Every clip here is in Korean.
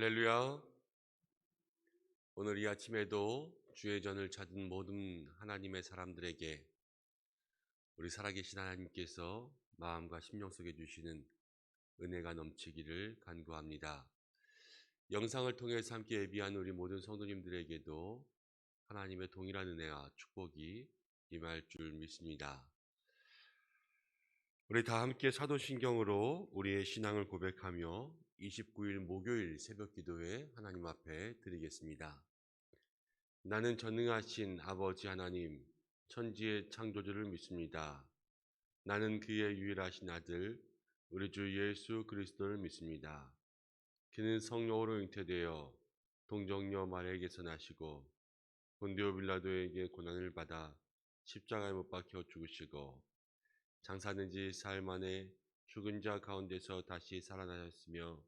할렐루야. 오늘 이 아침에도 주의 전을 찾은 모든 하나님의 사람들에게 우리 살아계신 하나님께서 마음과 심령 속에 주시는 은혜가 넘치기를 간구합니다. 영상을 통해서 함께 예비한 우리 모든 성도님들에게도 하나님의 동일한 은혜와 축복이 임할 줄 믿습니다. 우리 다 함께 사도신경으로 우리의 신앙을 고백하며 29일 목요일 새벽 기도회 하나님 앞에 드리겠습니다. 나는 전능하신 아버지 하나님, 천지의 창조주를 믿습니다. 나는 그의 유일하신 아들, 우리 주 예수 그리스도를 믿습니다. 그는 성령으로 잉태되어 동정녀 마리아에게서 나시고 본디오 빌라도에게 고난을 받아 십자가에 못 박혀 죽으시고 장사된 지 사흘 만에 죽은 자 가운데서 다시 살아나셨으며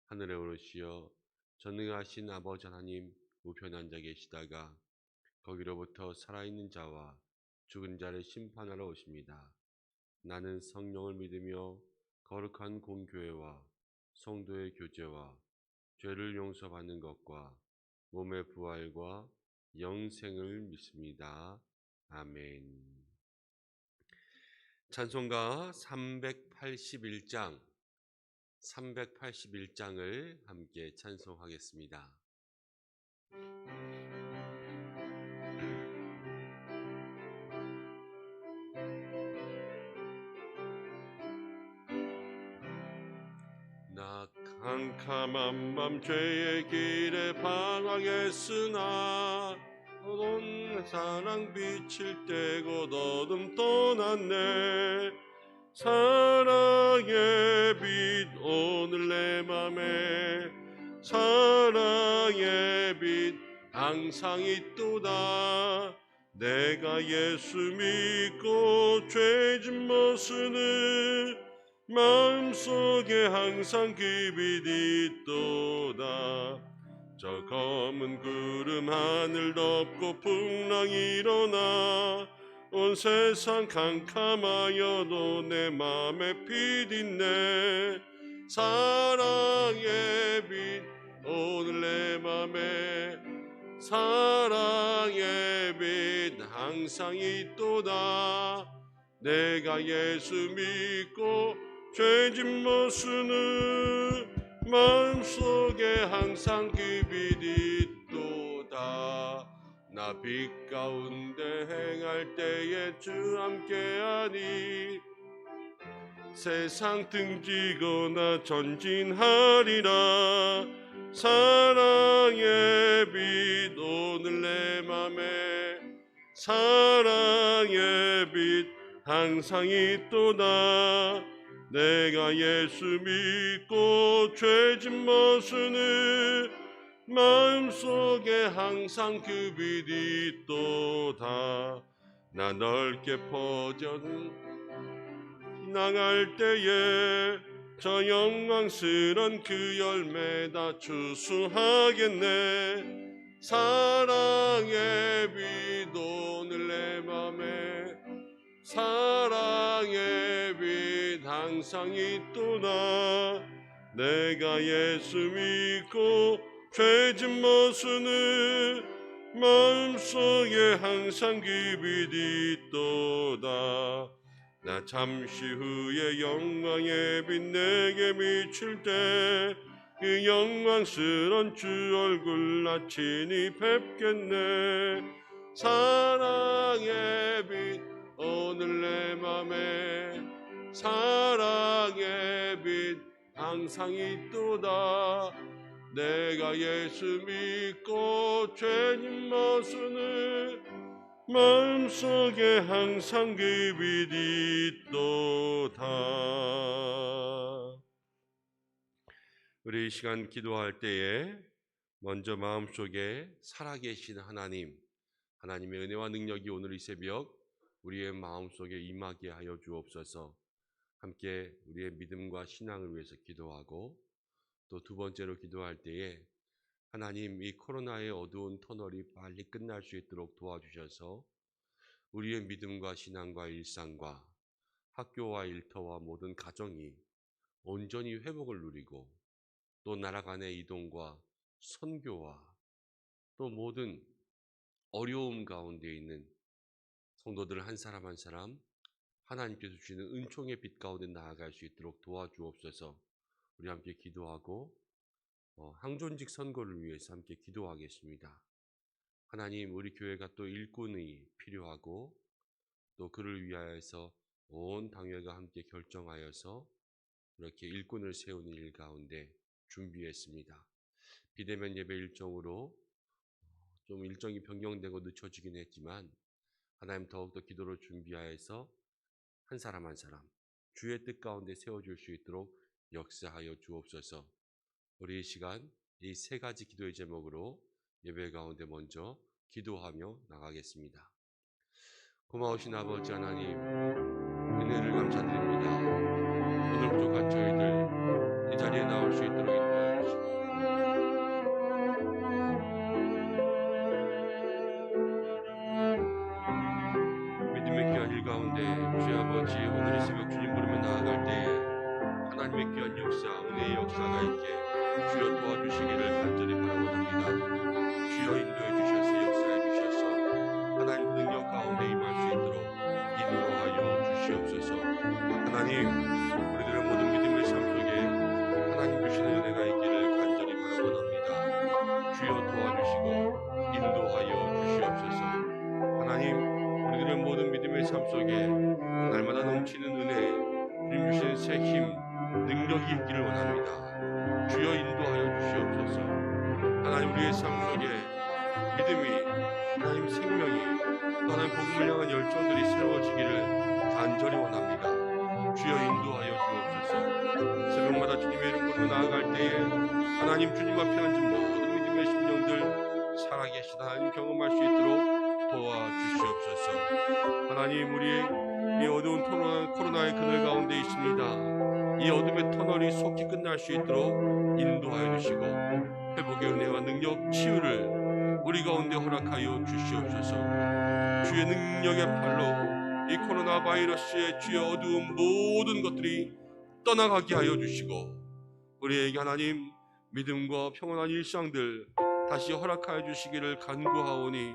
하늘에 오르시어 전능하신 아버지 하나님 우편에 앉아 계시다가 거기로부터 살아있는 자와 죽은 자를 심판하러 오십니다. 나는 성령을 믿으며 거룩한 공교회와 성도의 교제와 죄를 용서받는 것과 몸의 부활과 영생을 믿습니다. 아멘. 찬송가 381장을 함께 찬송하겠습니다. 나 캄캄한 밤 죄의 길에 방황했으나 온 사랑 비칠 때 곧 어둠 떠났네. 사랑의 빛 오늘 내 맘에 사랑의 빛 항상 있도다. 내가 예수 믿고 죄짐 벗으는 마음속에 항상 그 빛 있도다. 저 검은 구름 하늘 덮고 풍랑이 일어나 온 세상 캄캄하여도 내 맘에 빛 있네. 사랑의 빛 오늘 내 맘에 사랑의 빛 항상 있도다. 내가 예수 믿고 죄짐 벗으는 마음속에 항상 그 빛 있도다. 나 빛 가운데 행할 때에 주 함께하니 세상 등지거나 전진하리라. 사랑의 빛 오늘 내 맘에 사랑의 빛 항상 있도다. 내가 예수 믿고 죄짐 벗으는 마음속에 항상 그 빛 있도다. 나 넓게 퍼져 나갈 때에 저 영광스런 그 열매 다 추수하겠네. 사랑의 빛 오늘 내 맘에 사랑의 빛 항상 있도다. 내가 예수 믿고 죄짐 벗으는 마음속에 항상 그 빛 있도다. 나 잠시 후에 영광의 빛 내게 비칠 때 그 영광스런 주 얼굴 나 친히 뵙겠네. 사랑의 빛 오늘 내 맘에 사랑의 빛 항상 있도다. 내가 예수 믿고 죄짐 벗으는 마음속에 항상 그 빛 있도다. 우리 이 시간 기도할 때에 먼저 마음속에 살아계신 하나님의 은혜와 능력이 오늘 이 새벽 우리의 마음속에 임하게 하여 주옵소서. 함께 우리의 믿음과 신앙을 위해서 기도하고 또 두 번째로 기도할 때에 하나님 이 코로나의 어두운 터널이 빨리 끝날 수 있도록 도와주셔서 우리의 믿음과 신앙과 일상과 학교와 일터와 모든 가정이 온전히 회복을 누리고 또 나라 간의 이동과 선교와 또 모든 어려움 가운데 있는 성도들 한 사람 한 사람 하나님께서 주시는 은총의 빛 가운데 나아갈 수 있도록 도와주옵소서. 우리 함께 기도하고 항존직 선거를 위해서 함께 기도하겠습니다. 하나님, 우리 교회가 또 일꾼이 필요하고 또 그를 위하여서 온 당회가 함께 결정하여서 이렇게 일꾼을 세우는 일 가운데 준비했습니다. 비대면 예배 일정으로 좀 일정이 변경되고 늦춰지긴 했지만 하나님 더욱더 기도를 준비하여서 한 사람 한 사람 주의 뜻 가운데 세워줄 수 있도록 역사하여 주옵소서. 우리 이 시간 이 세 가지 기도의 제목으로 예배 가운데 먼저 기도하며 나가겠습니다. 고마우신 아버지 하나님, 은혜를 감사드립니다. 오늘 부족한 저희들 이 자리에 나올 수 있도록 인도하여 주시고 믿음의 귀한 일 가운데 주의 아버지 오늘 이 새벽 주님 부르며 나아갈 때에 하나님의 귀한 역사, 은혜의 역사가 있게 주여 도와주시기를 간절히 바라옵니다. 주여 인도해 주셔서 역사해 주셔서 하나님 그 능력 가운데 임할 수 있도록 인도하여 주시옵소서. 하나님, 우리들의 모든 믿음의 삶 속에 하나님 주시는 은혜가 있기를 간절히 바라옵니다. 주여 도와주시고 인도하여 주시옵소서. 하나님, 우리들의 모든 믿음의 삶 속에 날마다 넘치는 은혜, 주님 주시는 새 힘, 능력이 있기를 원합니다. 주여 인도하여 주시옵소서. 하나님, 우리의 삶 속에 믿음이, 하나님 생명이, 또 하나님 복음을 향한 열정들이 새로워지기를 간절히 원합니다. 주여 인도하여 주옵소서. 새벽마다 주님의 이름 부르며 나아갈 때에 하나님 주님 앞에 앉은 모든 믿음의 심령들 살아계신 하나님 경험할 수 있도록 도와주시옵소서. 하나님, 우리의 이 어두운 코로나의 그늘 가운데 있습니다. 이 어둠의 터널이 속히 끝날 수 있도록 인도하여 주시고 회복의 은혜와 능력, 치유를 우리 가운데 허락하여 주시옵소서. 주의 능력의 팔로 이 코로나 바이러스의 주의 어두운 모든 것들이 떠나가게 하여 주시고 우리에게 하나님 믿음과 평온한 일상들 다시 허락하여 주시기를 간구하오니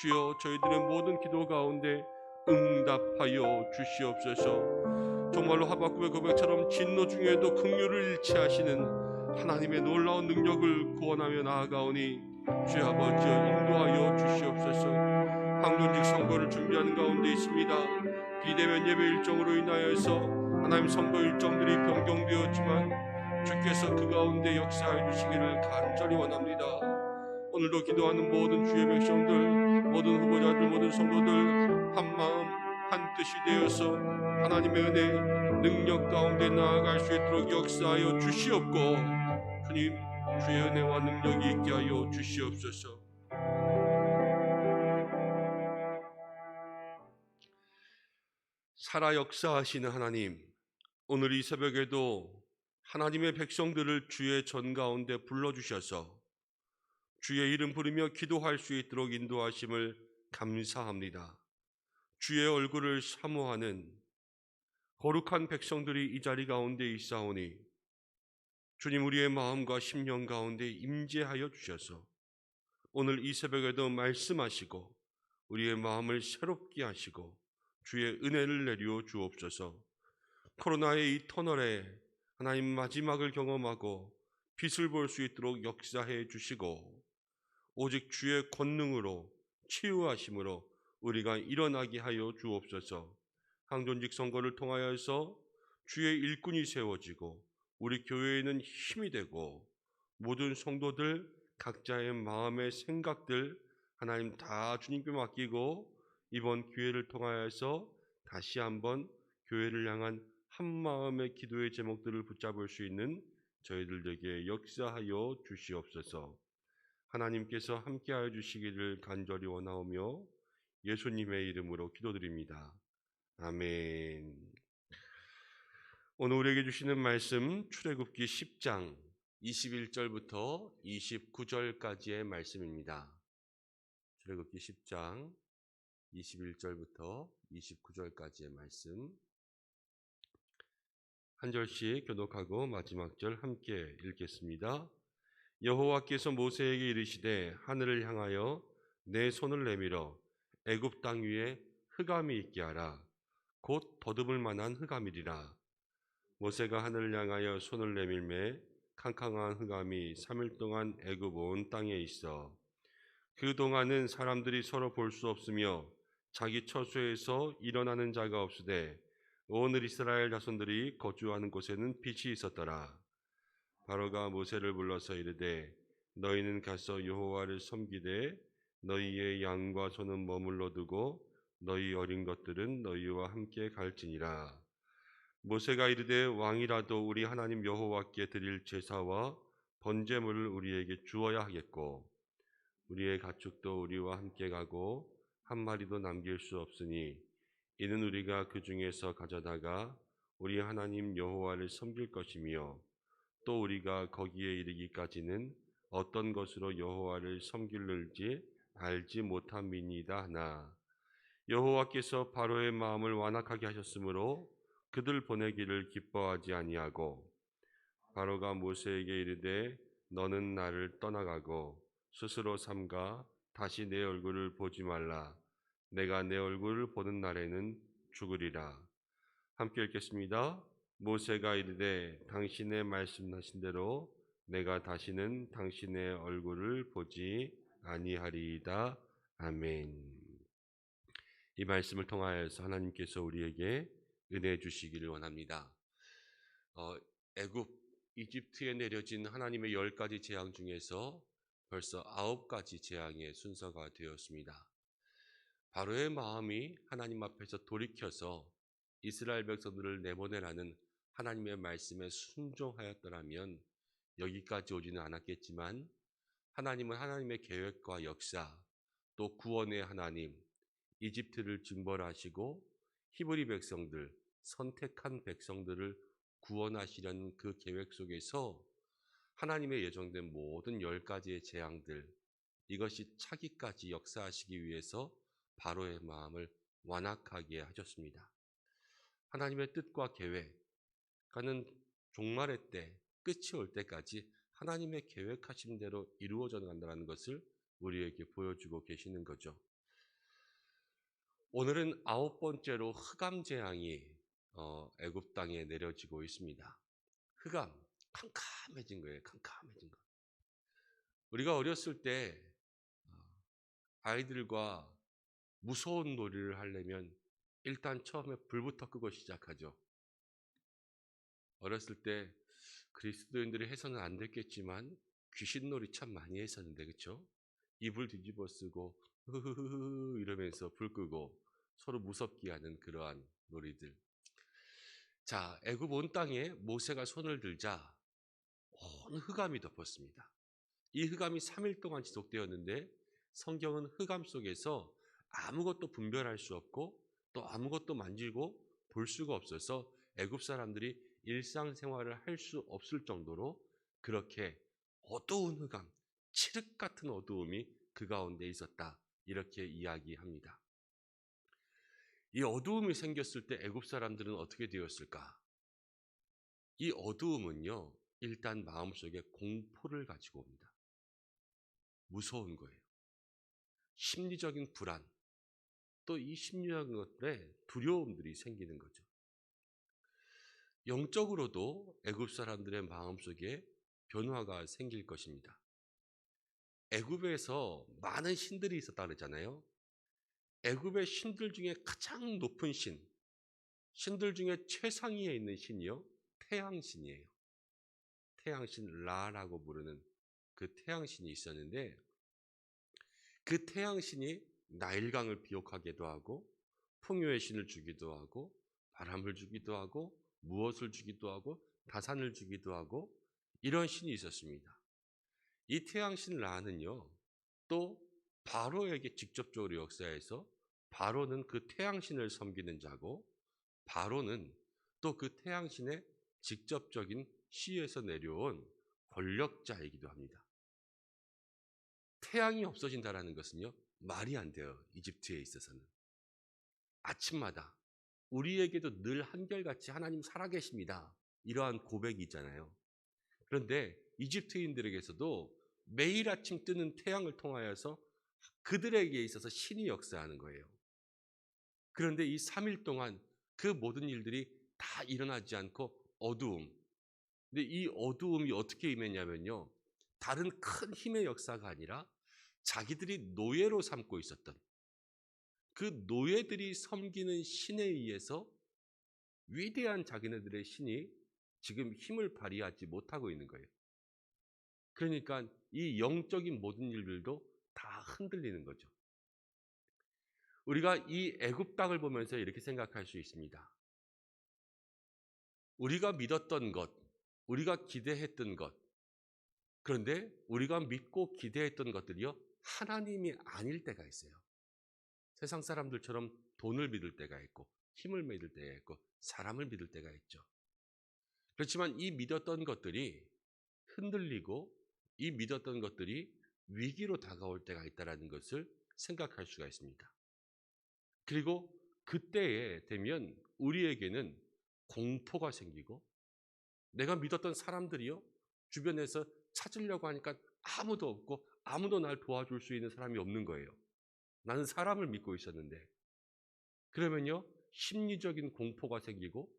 주여 저희들의 모든 기도 가운데 응답하여 주시옵소서. 정말로 하박국의 고백처럼 진노 중에도 긍휼을 잃지 하시는 하나님의 놀라운 능력을 구원하며 나아가오니 주여 아버지여 인도하여 주시옵소서. 항존직 선거를 준비하는 가운데 있습니다. 비대면 예배 일정으로 인하여서 하나님 선거 일정들이 변경되었지만 주께서 그 가운데 역사해 주시기를 간절히 원합니다. 오늘도 기도하는 모든 주의 백성들, 모든 후보자들, 모든 성도들 한마음 한뜻이 되어서 하나님의 은혜, 능력 가운데 나아갈 수 있도록 역사하여 주시옵고 주님 주의 은혜와 능력이 있게 하여 주시옵소서. 살아 역사하시는 하나님, 오늘 이 새벽에도 하나님의 백성들을 주의 전 가운데 불러주셔서 주의 이름 부르며 기도할 수 있도록 인도하심을 감사합니다. 주의 얼굴을 사모하는 거룩한 백성들이 이 자리 가운데 있사오니 주님 우리의 마음과 심령 가운데 임재하여 주셔서 오늘 이 새벽에도 말씀하시고 우리의 마음을 새롭게 하시고 주의 은혜를 내려 주옵소서. 코로나의 이 터널에 하나님 마지막을 경험하고 빛을 볼 수 있도록 역사해 주시고 오직 주의 권능으로 치유하심으로 우리가 일어나게 하여 주옵소서. 항존직 선거를 통하여서 주의 일꾼이 세워지고 우리 교회에는 힘이 되고 모든 성도들 각자의 마음의 생각들 하나님 다 주님께 맡기고 이번 기회를 통하여서 다시 한번 교회를 향한 한마음의 기도의 제목들을 붙잡을 수 있는 저희들에게 역사하여 주시옵소서. 하나님께서 함께하여 주시기를 간절히 원하오며 예수님의 이름으로 기도드립니다. 아멘. 오늘 우리에게 주시는 말씀 출애굽기 10장 21절부터 29절까지의 말씀입니다. 출애굽기 10장 21절부터 29절까지의 말씀. 한 절씩 교독하고 마지막 절 함께 읽겠습니다. 여호와께서 모세에게 이르시되 하늘을 향하여 내 손을 내밀어 애굽 땅 위에 흑암이 있게 하라. 곧 더듬을 만한 흑암이리라. 모세가 하늘을 향하여 손을 내밀매 캄캄한 흑암이 3일 동안 애굽 온 땅에 있어 그 동안은 사람들이 서로 볼 수 없으며 자기 처소에서 일어나는 자가 없으되 온 이스라엘 자손들이 거주하는 곳에는 빛이 있었더라. 바로가 모세를 불러서 이르되 너희는 가서 여호와를 섬기되 너희의 양과 소는 머물러 두고 너희 어린 것들은 너희와 함께 갈지니라. 모세가 이르되 왕이라도 우리 하나님 여호와께 드릴 제사와 번제물을 우리에게 주어야 하겠고 우리의 가축도 우리와 함께 가고 한 마리도 남길 수 없으니 이는 우리가 그 중에서 가져다가 우리 하나님 여호와를 섬길 것이며 또 우리가 거기에 이르기까지는 어떤 것으로 여호와를 섬길는지 알지 못함이니이다 하나 여호와께서 바로의 마음을 완악하게 하셨으므로 그들 보내기를 기뻐하지 아니하고 바로가 모세에게 이르되 너는 나를 떠나가고 스스로 삼가 다시 내 얼굴을 보지 말라. 내가 내 얼굴을 보는 날에는 죽으리라. 함께 읽겠습니다. 모세가 이르되 당신의 말씀하신 대로 내가 다시는 당신의 얼굴을 보지 아니하리이다. 아멘. 이 말씀을 통하여서 하나님께서 우리에게 은혜 주시기를 원합니다. 애굽, 이집트에 내려진 하나님의 10가지 재앙 중에서 벌써 9가지 재앙의 순서가 되었습니다. 바로의 마음이 하나님 앞에서 돌이켜서 이스라엘 백성들을 내보내라는 하나님의 말씀에 순종하였더라면 여기까지 오지는 않았겠지만 하나님은 하나님의 계획과 역사 또 구원의 하나님 이집트를 징벌하시고 히브리 백성들 선택한 백성들을 구원하시려는 그 계획 속에서 하나님의 예정된 모든 10가지의 재앙들 이것이 차기까지 역사하시기 위해서 바로의 마음을 완악하게 하셨습니다. 하나님의 뜻과 계획과는 종말의 때 끝이 올 때까지 하나님의 계획하신 대로 이루어져 간다는 것을 우리에게 보여주고 계시는 거죠. 오늘은 9번째로 흑암 재앙이 애굽 땅에 내려지고 있습니다. 흑암, 캄캄해진 거예요. 캄캄해진 거. 우리가 어렸을 때 아이들과 무서운 놀이를 하려면 일단 처음에 불부터 끄고 시작하죠. 어렸을 때 그리스도인들이 해서는 안 됐겠지만 귀신놀이 참 많이 했었는데 그렇죠? 이불 뒤집어 쓰고 흐흐흐흐 이러면서 불 끄고 서로 무섭게 하는 그러한 놀이들. 자, 애굽 온 땅에 모세가 손을 들자 온 흑암이 덮었습니다. 이 흑암이 3일 동안 지속되었는데 성경은 흑암 속에서 아무것도 분별할 수 없고 또 아무것도 만지고 볼 수가 없어서 애굽 사람들이 일상생활을 할 수 없을 정도로 그렇게 어두운 흑암, 칠흑 같은 어두움이 그 가운데 있었다. 이렇게 이야기합니다. 이 어두움이 생겼을 때 애굽 사람들은 어떻게 되었을까? 이 어두움은요, 일단 마음속에 공포를 가지고 옵니다. 무서운 거예요. 심리적인 불안, 또 이 심리적인 것들에 두려움들이 생기는 거죠. 영적으로도 애굽 사람들의 마음속에 변화가 생길 것입니다. 애굽에서 많은 신들이 있었다 그랬잖아요. 애굽의 신들 중에 가장 높은 신들 중에 최상위에 있는 신이요, 태양신이에요. 태양신 라라고 부르는 그 태양신이 있었는데 그 태양신이 나일강을 비옥하기도 하고 풍요의 신을 주기도 하고 바람을 주기도 하고 무엇을 주기도 하고 다산을 주기도 하고 이런 신이 있었습니다. 이 태양신 라는요, 또 바로에게 직접적으로 역사해서 바로는 그 태양신을 섬기는 자고 바로는 또 그 태양신의 직접적인 시에서 내려온 권력자이기도 합니다. 태양이 없어진다는 것은요, 말이 안 돼요. 이집트에 있어서는. 아침마다 우리에게도 늘 한결같이 하나님 살아계십니다. 이러한 고백이잖아요. 그런데 이집트인들에게서도 매일 아침 뜨는 태양을 통하여서 그들에게 있어서 신이 역사하는 거예요. 그런데 이 3일 동안 그 모든 일들이 다 일어나지 않고 어두움. 근데 이 어두움이 어떻게 임했냐면요. 다른 큰 힘의 역사가 아니라 자기들이 노예로 삼고 있었던 그 노예들이 섬기는 신에 의해서 위대한 자기네들의 신이 지금 힘을 발휘하지 못하고 있는 거예요. 그러니까 이 영적인 모든 일들도 다 흔들리는 거죠. 우리가 이 애굽 땅을 보면서 이렇게 생각할 수 있습니다. 우리가 믿었던 것, 우리가 기대했던 것, 그런데 우리가 믿고 기대했던 것들이요, 하나님이 아닐 때가 있어요. 세상 사람들처럼 돈을 믿을 때가 있고, 힘을 믿을 때가 있고, 사람을 믿을 때가 있죠. 그렇지만 이 믿었던 것들이 흔들리고, 이 믿었던 것들이 위기로 다가올 때가 있다는 것을 생각할 수가 있습니다. 그리고 그때에 되면 우리에게는 공포가 생기고, 내가 믿었던 사람들이요, 주변에서 찾으려고 하니까 아무도 없고 아무도 날 도와줄 수 있는 사람이 없는 거예요. 나는 사람을 믿고 있었는데. 그러면요, 심리적인 공포가 생기고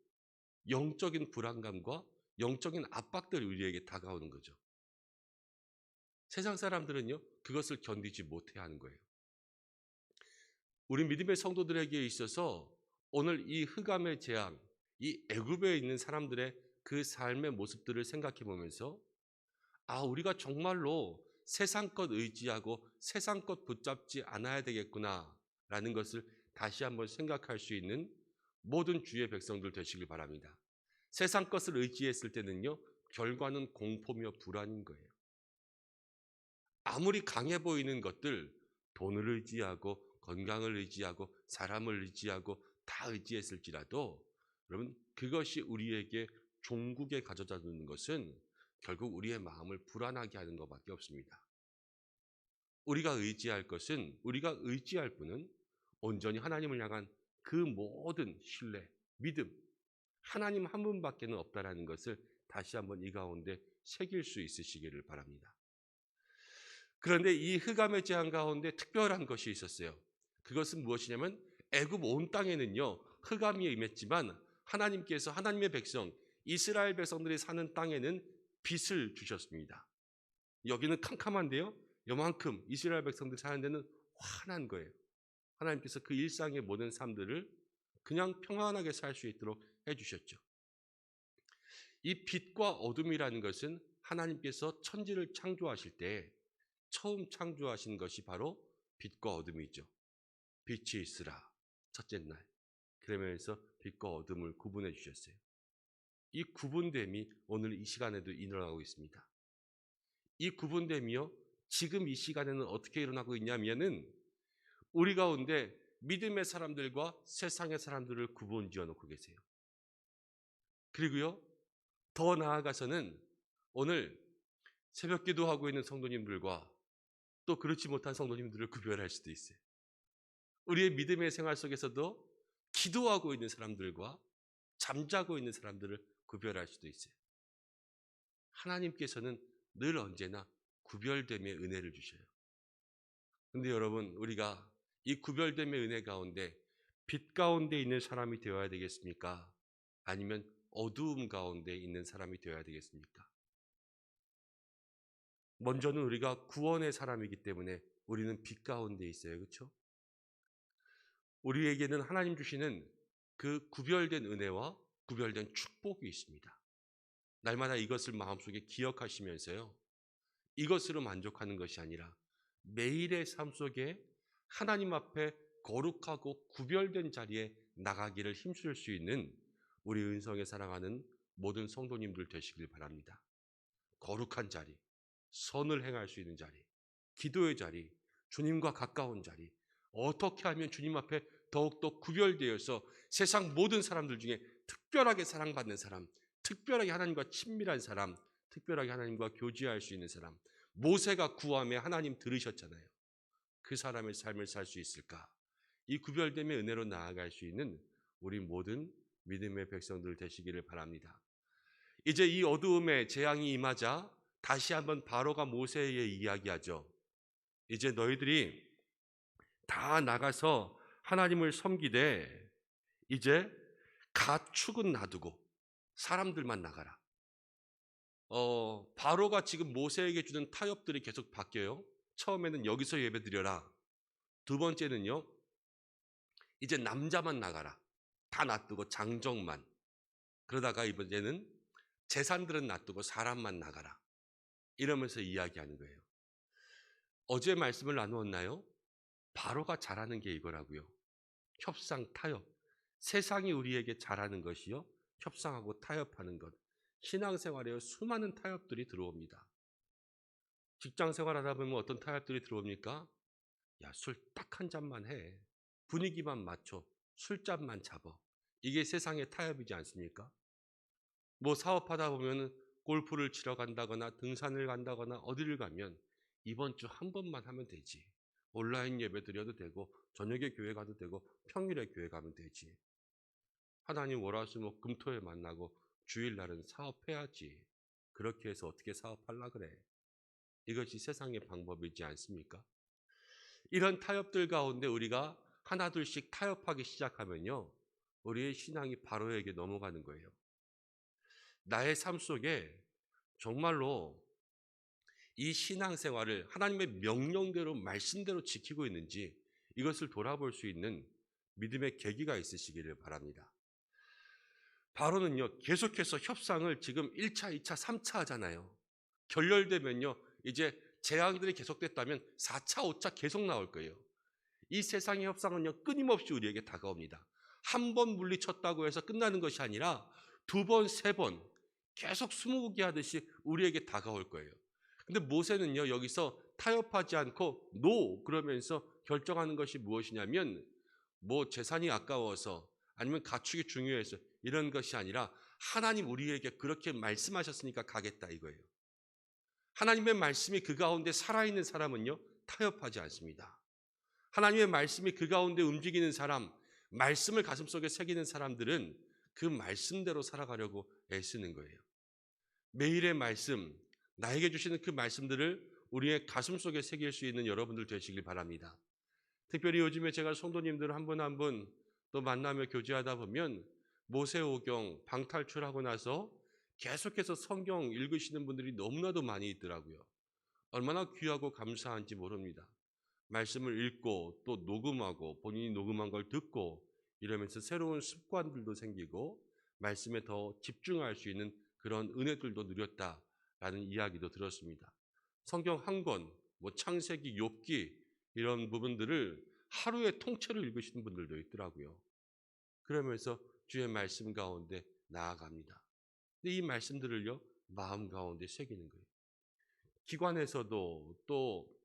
영적인 불안감과 영적인 압박들이 우리에게 다가오는 거죠. 세상 사람들은요, 그것을 견디지 못해 하는 거예요. 우리 믿음의 성도들에게 있어서 오늘 이 흑암의 재앙, 이 애굽에 있는 사람들의 그 삶의 모습들을 생각해 보면서, 아, 우리가 정말로 세상 것 의지하고 세상 것 붙잡지 않아야 되겠구나라는 것을 다시 한번 생각할 수 있는 모든 주의 백성들 되시길 바랍니다. 세상 것을 의지했을 때는요, 결과는 공포며 불안인 거예요. 아무리 강해 보이는 것들, 돈을 의지하고 건강을 의지하고 사람을 의지하고 다 의지했을지라도, 여러분, 그것이 우리에게 종국에 가져다 주는 것은 결국 우리의 마음을 불안하게 하는 것밖에 없습니다. 우리가 의지할 것은, 우리가 의지할 분은 온전히 하나님을 향한 그 모든 신뢰, 믿음, 하나님 한 분밖에는 없다라는 것을 다시 한번 이 가운데 새길 수 있으시기를 바랍니다. 그런데 이 흑암의 재앙 가운데 특별한 것이 있었어요. 그것은 무엇이냐면 애굽 온 땅에는요, 흑암이 임했지만 하나님께서 하나님의 백성, 이스라엘 백성들이 사는 땅에는 빛을 주셨습니다. 여기는 캄캄한데요, 요만큼 이스라엘 백성들이 사는 데는 환한 거예요. 하나님께서 그 일상의 모든 삶들을 그냥 평안하게 살 수 있도록 해주셨죠. 이 빛과 어둠이라는 것은 하나님께서 천지를 창조하실 때 처음 창조하신 것이 바로 빛과 어둠이죠. 빛이 있으라, 첫째 날. 그러면서 빛과 어둠을 구분해 주셨어요. 이 구분됨이 오늘 이 시간에도 일어나고 있습니다. 이 구분됨이요, 지금 이 시간에는 어떻게 일어나고 있냐면은 우리 가운데 믿음의 사람들과 세상의 사람들을 구분 지어 놓고 계세요. 그리고요, 더 나아가서는 오늘 새벽 기도하고 있는 성도님들과 또 그렇지 못한 성도님들을 구별할 수도 있어요. 우리의 믿음의 생활 속에서도 기도하고 있는 사람들과 잠자고 있는 사람들을 구별할 수도 있어요. 하나님께서는 늘 언제나 구별됨의 은혜를 주셔요. 근데 여러분, 우리가 이 구별됨의 은혜 가운데 빛 가운데 있는 사람이 되어야 되겠습니까? 아니면 어두움 가운데 있는 사람이 되어야 되겠습니까? 먼저는 우리가 구원의 사람이기 때문에 우리는 빛 가운데 있어요. 그렇죠? 우리에게는 하나님 주시는 그 구별된 은혜와 구별된 축복이 있습니다. 날마다 이것을 마음속에 기억하시면서요, 이것으로 만족하는 것이 아니라 매일의 삶 속에 하나님 앞에 거룩하고 구별된 자리에 나가기를 힘쓸 수 있는 우리 은성에 사랑하는 모든 성도님들 되시길 바랍니다. 거룩한 자리, 선을 행할 수 있는 자리, 기도의 자리, 주님과 가까운 자리, 어떻게 하면 주님 앞에 더욱더 구별되어서 세상 모든 사람들 중에 특별하게 사랑받는 사람, 특별하게 하나님과 친밀한 사람, 특별하게 하나님과 교제할 수 있는 사람, 모세가 구함에 하나님 들으셨잖아요. 그 사람의 삶을 살 수 있을까? 이 구별됨의 은혜로 나아갈 수 있는 우리 모든 믿음의 백성들 되시기를 바랍니다. 이제 이 어두움에 재앙이 임하자 다시 한번 바로가 모세에게 이야기하죠. 이제 너희들이 다 나가서 하나님을 섬기되 이제 가축은 놔두고 사람들만 나가라. 바로가 지금 모세에게 주는 타협들이 계속 바뀌어요. 처음에는 여기서 예배드려라. 두 번째는요, 이제 남자만 나가라. 다 놔두고 장정만. 그러다가 이번에는 재산들은 놔두고 사람만 나가라. 이러면서 이야기하는 거예요. 어제 말씀을 나누었나요? 바로가 잘하는 게 이거라고요. 협상, 타협. 세상이 우리에게 잘하는 것이요. 협상하고 타협하는 것. 신앙생활에 수많은 타협들이 들어옵니다. 직장생활 하다 보면 어떤 타협들이 들어옵니까? 야, 술 딱 한 잔만 해. 분위기만 맞춰. 술잔만 잡아. 이게 세상의 타협이지 않습니까? 뭐 사업하다 보면 골프를 치러 간다거나 등산을 간다거나 어디를 가면 이번 주 한 번만 하면 되지. 온라인 예배 드려도 되고 저녁에 교회 가도 되고 평일에 교회 가면 되지. 하나님 월화수목 금토에 만나고 주일날은 사업해야지. 그렇게 해서 어떻게 사업하려 그래? 이것이 세상의 방법이지 않습니까? 이런 타협들 가운데 우리가 하나둘씩 타협하기 시작하면요. 우리의 신앙이 바로에게 넘어가는 거예요. 나의 삶 속에 정말로 이 신앙생활을 하나님의 명령대로 말씀대로 지키고 있는지 이것을 돌아볼 수 있는 믿음의 계기가 있으시기를 바랍니다. 바로는요, 계속해서 협상을 지금 1차, 2차, 3차 하잖아요. 결렬되면요, 이제 재앙들이 계속됐다면 4차, 5차 계속 나올 거예요. 이 세상의 협상은요, 끊임없이 우리에게 다가옵니다. 한 번 물리쳤다고 해서 끝나는 것이 아니라 두 번, 세 번 계속 스무고개 하듯이 우리에게 다가올 거예요. 근데 모세는요, 여기서 타협하지 않고 노 그러면서 결정하는 것이 무엇이냐면 뭐 재산이 아까워서 아니면 가축이 중요해서 이런 것이 아니라 하나님 우리에게 그렇게 말씀하셨으니까 가겠다 이거예요. 하나님의 말씀이 그 가운데 살아있는 사람은요, 타협하지 않습니다. 하나님의 말씀이 그 가운데 움직이는 사람, 말씀을 가슴속에 새기는 사람들은 그 말씀대로 살아가려고 애쓰는 거예요. 매일의 말씀, 나에게 주시는 그 말씀들을 우리의 가슴속에 새길 수 있는 여러분들 되시길 바랍니다. 특별히 요즘에 제가 성도님들 한 분 한 분 또 만나며 교제하다 보면 모세오경 방탈출하고 나서 계속해서 성경 읽으시는 분들이 너무나도 많이 있더라고요. 얼마나 귀하고 감사한지 모릅니다. 말씀을 읽고 또 녹음하고 본인이 녹음한 걸 듣고 이러면서 새로운 습관들도 생기고 말씀에 더 집중할 수 있는 그런 은혜들도 누렸다라는 이야기도 들었습니다. 성경 한 권, 뭐 창세기, 욥기 이런 부분들을 하루에 통째로 읽으시는 분들도 있더라고요. 그러면서 주의 말씀 가운데 나아갑니다. 근데 이 말씀들을요, 마음 가운데 새기는 거예요. 기관에서도 또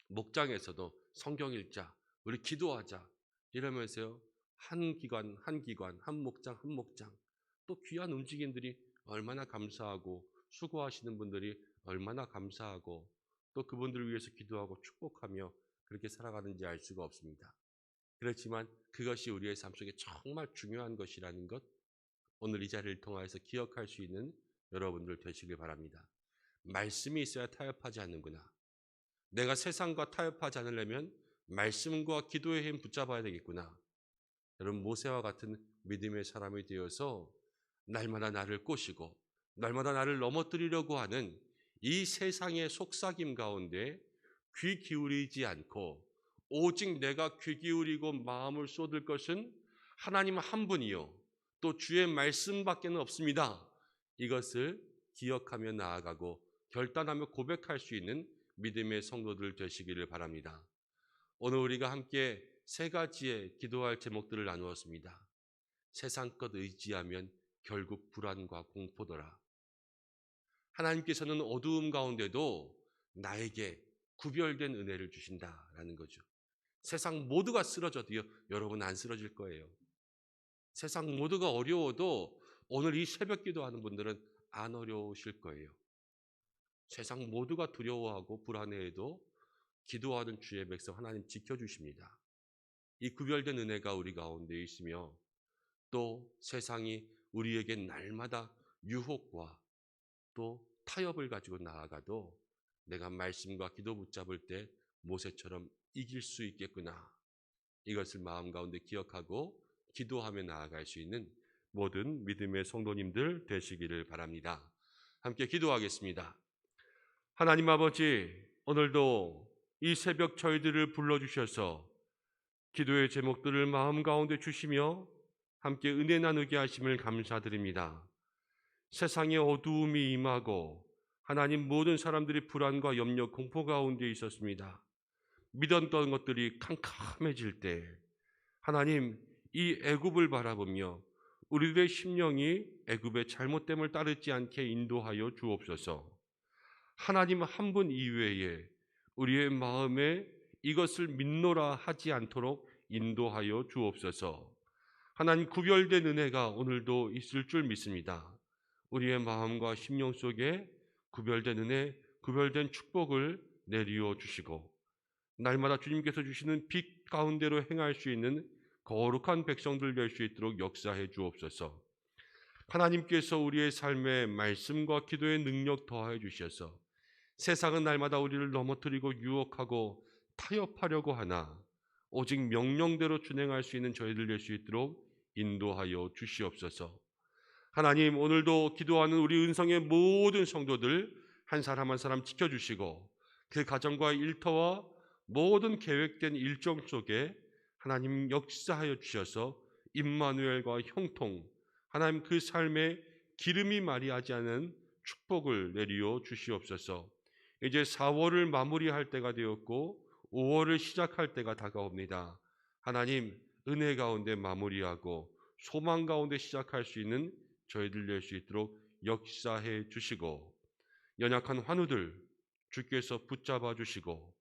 목장에서도 성경 읽자, 우리 기도하자 이러면서요, 한 기관, 한 목장, 또 귀한 움직임들이 얼마나 감사하고 수고하시는 분들이 얼마나 감사하고 또 그분들을 위해서 기도하고 축복하며 그렇게 살아가는지 알 수가 없습니다. 그렇지만 그것이 우리의 삶 속에 정말 중요한 것이라는 것, 오늘 이 자리를 통해서 기억할 수 있는 여러분들 되시길 바랍니다. 말씀이 있어야 타협하지 않는구나. 내가 세상과 타협하지 않으려면 말씀과 기도의 힘 붙잡아야 되겠구나. 여러분, 모세와 같은 믿음의 사람이 되어서 날마다 나를 꼬시고 날마다 나를 넘어뜨리려고 하는 이 세상의 속삭임 가운데 귀 기울이지 않고 오직 내가 귀 기울이고 마음을 쏟을 것은 하나님 한 분이요 또 주의 말씀밖에는 없습니다. 이것을 기억하며 나아가고 결단하며 고백할 수 있는 믿음의 성도들 되시기를 바랍니다. 오늘 우리가 함께 세 가지의 기도할 제목들을 나누었습니다. 세상 것 의지하면 결국 불안과 공포더라. 하나님께서는 어두움 가운데도 나에게 구별된 은혜를 주신다라는 거죠. 세상 모두가 쓰러져도요, 여러분 안 쓰러질 거예요. 세상 모두가 어려워도 오늘 이 새벽 기도하는 분들은 안 어려우실 거예요. 세상 모두가 두려워하고 불안해해도 기도하는 주의 백성 하나님 지켜주십니다. 이 구별된 은혜가 우리 가운데 있으며 또 세상이 우리에게 날마다 유혹과 또 타협을 가지고 나아가도 내가 말씀과 기도 붙잡을 때 모세처럼 이길 수 있겠구나. 이것을 마음 가운데 기억하고 기도하며 나아갈 수 있는 모든 믿음의 성도님들 되시기를 바랍니다. 함께 기도하겠습니다. 하나님 아버지, 오늘도 이 새벽 저희들을 불러주셔서 기도의 제목들을 마음 가운데 주시며 함께 은혜 나누게 하심을 감사드립니다. 세상에 어두움이 임하고 하나님 모든 사람들이 불안과 염려, 공포 가운데 있었습니다. 믿었던 것들이 캄캄해질 때 하나님 이 애굽을 바라보며 우리들의 심령이 애굽의 잘못됨을 따르지 않게 인도하여 주옵소서. 하나님 한 분 이외에 우리의 마음에 이것을 믿노라 하지 않도록 인도하여 주옵소서. 하나님 구별된 은혜가 오늘도 있을 줄 믿습니다. 우리의 마음과 심령 속에 구별된 은혜, 구별된 축복을 내리어 주시고 날마다 주님께서 주시는 빛 가운데로 행할 수 있는 거룩한 백성들 될 수 있도록 역사해 주옵소서. 하나님께서 우리의 삶에 말씀과 기도의 능력 더하여 주셔서 세상은 날마다 우리를 넘어뜨리고 유혹하고 타협하려고 하나 오직 명령대로 준행할 수 있는 저희들 될 수 있도록 인도하여 주시옵소서. 하나님 오늘도 기도하는 우리 은성의 모든 성도들 한 사람 한 사람 지켜주시고 그 가정과 일터와 모든 계획된 일정 속에 하나님 역사하여 주셔서 임마누엘과 형통 하나님 그 삶에 기름이 마리하지 않은 축복을 내리어 주시옵소서. 이제 4월을 마무리할 때가 되었고 5월을 시작할 때가 다가옵니다. 하나님 은혜 가운데 마무리하고 소망 가운데 시작할 수 있는 저희들 될 수 있도록 역사해 주시고 연약한 환우들 주께서 붙잡아 주시고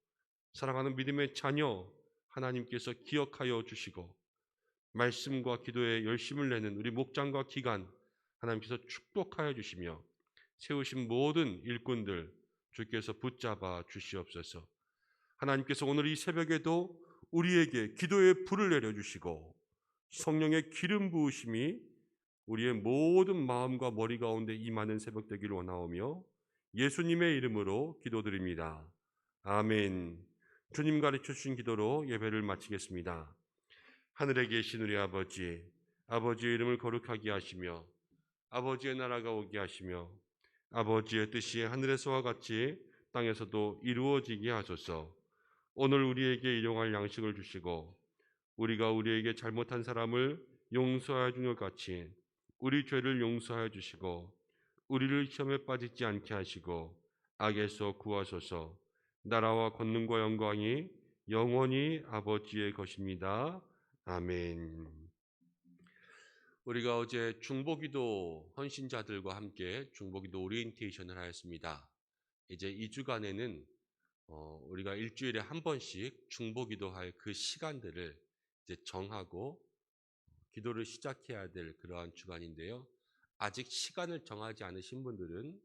사랑하는 믿음의 자녀 하나님께서 기억하여 주시고 말씀과 기도에 열심을 내는 우리 목장과 기관 하나님께서 축복하여 주시며 세우신 모든 일꾼들 주께서 붙잡아 주시옵소서. 하나님께서 오늘 이 새벽에도 우리에게 기도의 불을 내려주시고 성령의 기름 부으심이 우리의 모든 마음과 머리 가운데 임하는 새벽 되기를 원하오며 예수님의 이름으로 기도드립니다. 아멘. 주님 가르쳐 주신 기도로 예배를 마치겠습니다. 하늘에 계신 우리 아버지, 아버지의 이름을 거룩하게 하시며 아버지의 나라가 오게 하시며 아버지의 뜻이 하늘에서와 같이 땅에서도 이루어지게 하소서. 오늘 우리에게 일용할 양식을 주시고 우리가 우리에게 잘못한 사람을 용서하여 준 것 같이 우리 죄를 용서하여 주시고 우리를 시험에 빠지지 않게 하시고 악에서 구하소서. 나라와 권능과 영광이 영원히 아버지의 것입니다. 아멘. 우리가 어제 중보기도 헌신자들과 함께 중보기도 오리엔테이션을 하였습니다. 이제 2주간에는 우리가 일주일에 한 번씩 중보기도할 그 시간들을 이제 정하고 기도를 시작해야 될 그러한 주간인데요. 아직 시간을 정하지 않으신 분들은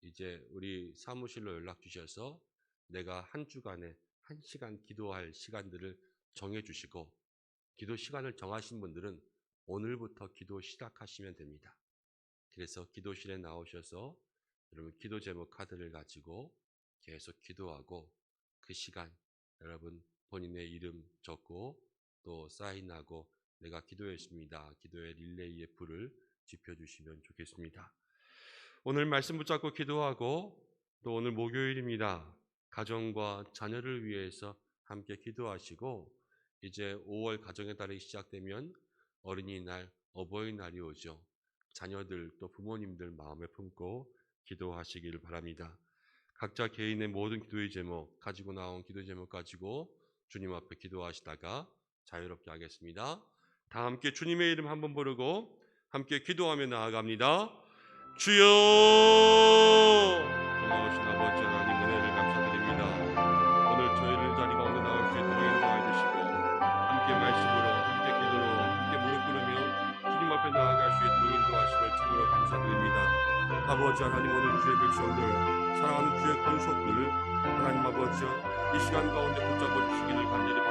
이제 우리 사무실로 연락 주셔서 내가 한 주간에 1시간 기도할 시간들을 정해 주시고 기도 시간을 정하신 분들은 오늘부터 기도 시작하시면 됩니다. 그래서 기도실에 나오셔서 여러분 기도 제목 카드를 가지고 계속 기도하고 그 시간 여러분 본인의 이름 적고 또 사인하고 내가 기도했습니다. 기도의 릴레이의 불을 지펴주시면 좋겠습니다. 오늘 말씀 붙잡고 기도하고 또 오늘 목요일입니다. 가정과 자녀를 위해서 함께 기도하시고 이제 5월 가정의 달이 시작되면 어린이날, 어버이날이 오죠. 자녀들 또 부모님들 마음에 품고 기도하시길 바랍니다. 각자 개인의 모든 기도의 제목 가지고 나온 기도 제목 가지고 주님 앞에 기도하시다가 자유롭게 하겠습니다. 다 함께 주님의 이름 한번 부르고 함께 기도하며 나아갑니다. 주여! 놀라우신 아버지 하나님 은혜를 감사드립니다. 오늘 저희를 자리 가운데 나올 수 있도록 인도하여 주시고 함께 말씀으로 함께 기도로 함께 무릎 꿇으며 주님 앞에 나아갈 수 있도록 인도하심을 참으로 감사드립니다. 아버지 하나님 오늘 주의 백성들 사랑하는 주의 권속들 하나님 아버지 이 시간 가운데 붙잡아 주시기를 간절히